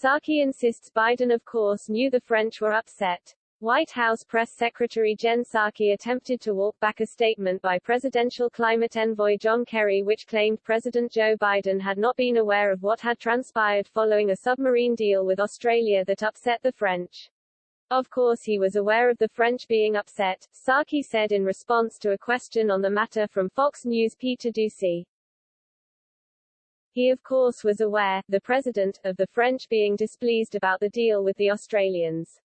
Psaki insists Biden of course knew the French were upset. White House Press Secretary Jen Psaki attempted to walk back a statement by presidential climate envoy John Kerry which claimed President Joe Biden had not been aware of what had transpired following a submarine deal with Australia that upset the French. Of course he was aware of the French being upset, Psaki said in response to a question on the matter from Fox News' Peter Doocy. He of course was aware, the president, of the French being displeased about the deal with the Australians.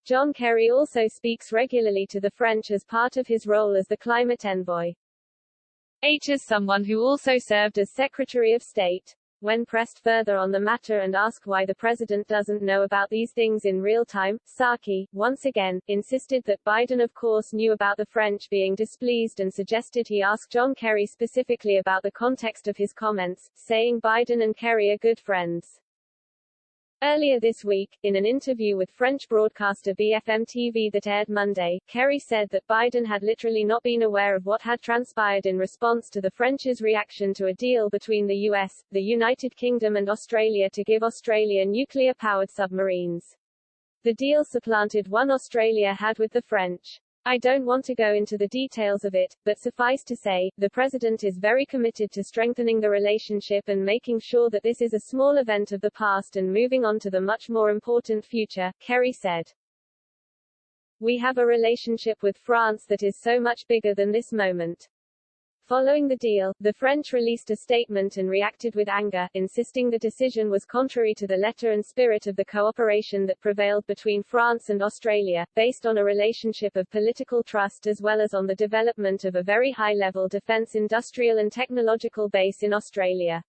John Kerry also speaks regularly to the French as part of his role as the climate envoy. As someone who also served as Secretary of State. When pressed further on the matter and asked why the president doesn't know about these things in real time, Psaki, once again, insisted that Biden of course knew about the French being displeased and suggested he ask John Kerry specifically about the context of his comments, saying Biden and Kerry are good friends. Earlier this week, in an interview with French broadcaster BFM TV that aired Monday, Kerry said that Biden had literally not been aware of what had transpired in response to the French's reaction to a deal between the US, the United Kingdom and Australia to give Australia nuclear-powered submarines. The deal supplanted one Australia had with the French. I don't want to go into the details of it, but suffice to say, the president is very committed to strengthening the relationship and making sure that this is a small event of the past and moving on to the much more important future, Kerry said. We have a relationship with France that is so much bigger than this moment. Following the deal, the French released a statement and reacted with anger, insisting the decision was contrary to the letter and spirit of the cooperation that prevailed between France and Australia, based on a relationship of political trust as well as on the development of a very high-level defence industrial and technological base in Australia.